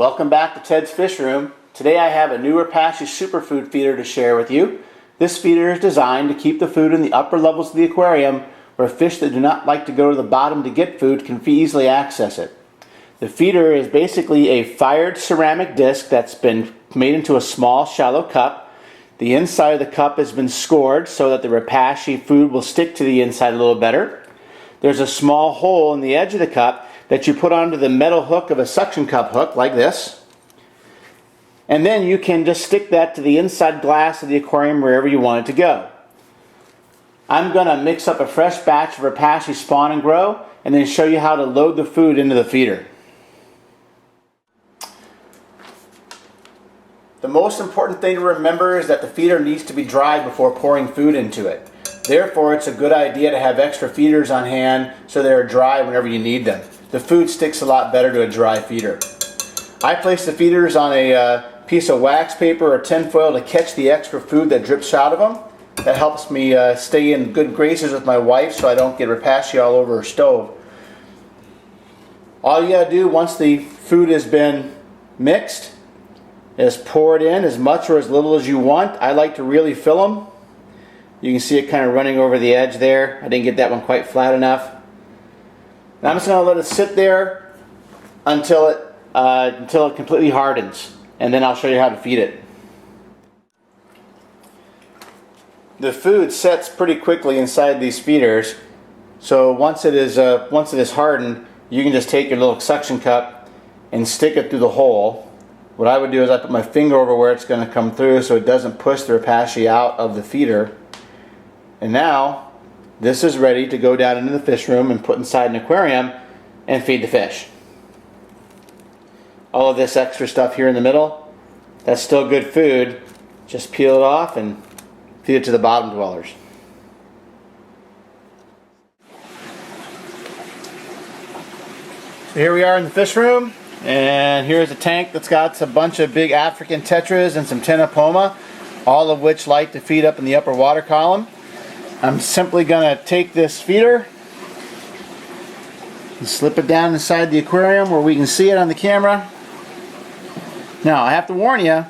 Welcome back to Ted's Fish Room. Today I have a new Repashy superfood feeder to share with you. This feeder is designed to keep the food in the upper levels of the aquarium where fish that do not like to go to the bottom to get food can easily access it. The feeder is basically a fired ceramic disc that's been made into a small shallow cup. The inside of the cup has been scored so that the Repashy food will stick to the inside a little better. There's a small hole in the edge of the cup that you put onto the metal hook of a suction cup hook like this. And then you can just stick that to the inside glass of the aquarium wherever you want it to go. I'm going to mix up a fresh batch of Repashy Spawn and Grow and then show you how to load the food into the feeder. The most important thing to remember is that the feeder needs to be dry before pouring food into it. Therefore, it's a good idea to have extra feeders on hand so they're dry whenever you need them. The food sticks a lot better to a dry feeder. I place the feeders on a piece of wax paper or tin foil to catch the extra food that drips out of them. That helps me stay in good graces with my wife so I don't get Repashy all over her stove. All you gotta do once the food has been mixed is pour it in as much or as little as you want. I like to really fill them. You can see it kind of running over the edge there. I didn't get that one quite flat enough. Now I'm just going to let it sit there until it completely hardens, and then I'll show you how to feed it. The food sets pretty quickly inside these feeders, so once it is hardened, you can just take your little suction cup and stick it through the hole. What I would do is I put my finger over where it's going to come through so it doesn't push the Repashy out of the feeder. And now this is ready to go down into the fish room and put inside an aquarium and feed the fish. All of this extra stuff here in the middle, that's still good food. Just peel it off and feed it to the bottom dwellers. So here we are in the fish room, and here's a tank that's got a bunch of big African tetras and some tenopoma, all of which like to feed up in the upper water column. I'm simply going to take this feeder and slip it down inside the aquarium where we can see it on the camera. Now I have to warn you,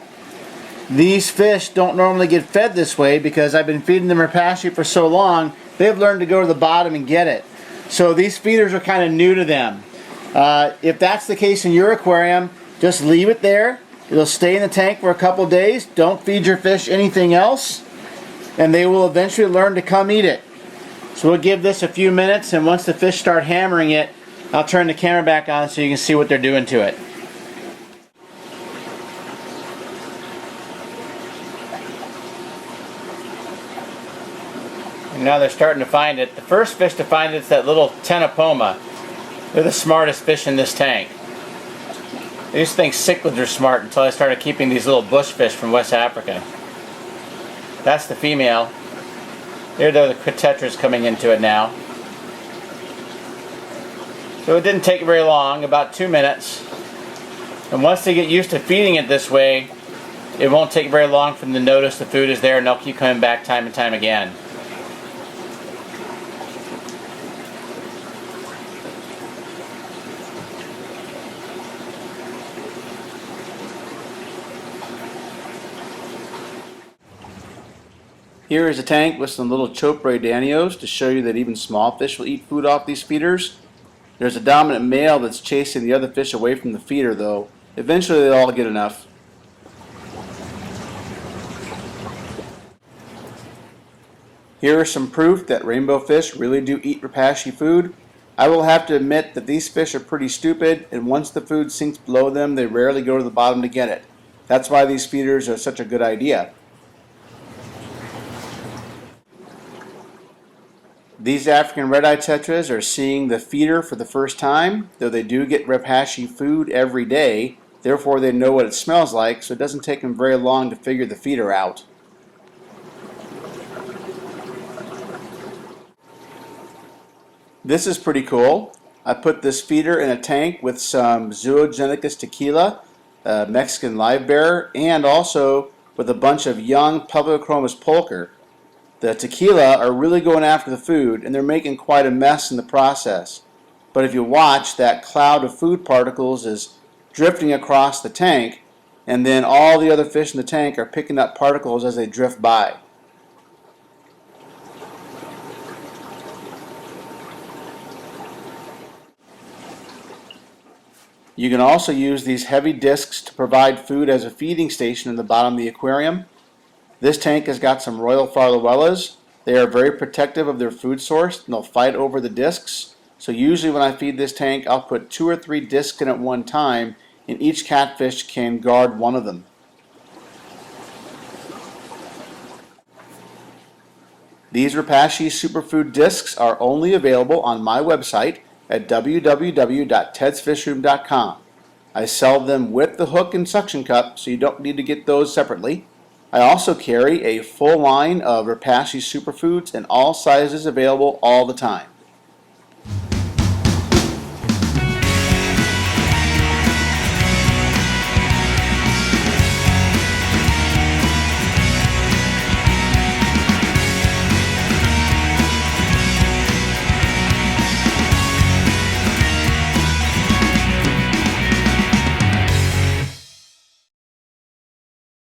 these fish don't normally get fed this way because I've been feeding them Repashy for so long, they've learned to go to the bottom and get it. So these feeders are kind of new to them. If that's the case in your aquarium, just leave it there. It'll stay in the tank for a couple days. Don't feed your fish anything else, and they will eventually learn to come eat it. So we'll give this a few minutes, and once the fish start hammering it, I'll turn the camera back on so you can see what they're doing to it. And now they're starting to find it. The first fish to find it is that little tenopoma. They're the smartest fish in this tank. I used to think cichlids are smart until I started keeping these little bush fish from West Africa. That's the female. There are the tetras coming into it now. So it didn't take very long, about 2 minutes. And once they get used to feeding it this way, it won't take very long for them to notice the food is there, and they'll keep coming back time and time again. Here is a tank with some little chopre danios to show you that even small fish will eat food off these feeders. There's a dominant male that's chasing the other fish away from the feeder though. Eventually they'll all get enough. Here is some proof that rainbow fish really do eat Repashy food. I will have to admit that these fish are pretty stupid, and once the food sinks below them, they rarely go to the bottom to get it. That's why these feeders are such a good idea. These African red-eye tetras are seeing the feeder for the first time, though they do get Repashy food every day. Therefore, they know what it smells like, so it doesn't take them very long to figure the feeder out. This is pretty cool. I put this feeder in a tank with some Zoogeneticus tequila, Mexican live bearer, and also with a bunch of young Publicochromis pulcher. The tequila are really going after the food, and they're making quite a mess in the process. But if you watch, that cloud of food particles is drifting across the tank, and then all the other fish in the tank are picking up particles as they drift by. You can also use these heavy discs to provide food as a feeding station in the bottom of the aquarium. This tank has got some Royal Farlowellas. They are very protective of their food source and they'll fight over the discs. So usually when I feed this tank, I'll put 2 or 3 discs in at one time, and each catfish can guard one of them. These Repashy Superfood discs are only available on my website at www.tedsfishroom.com. I sell them with the hook and suction cup, so you don't need to get those separately. I also carry a full line of Repashy Superfoods in all sizes available all the time.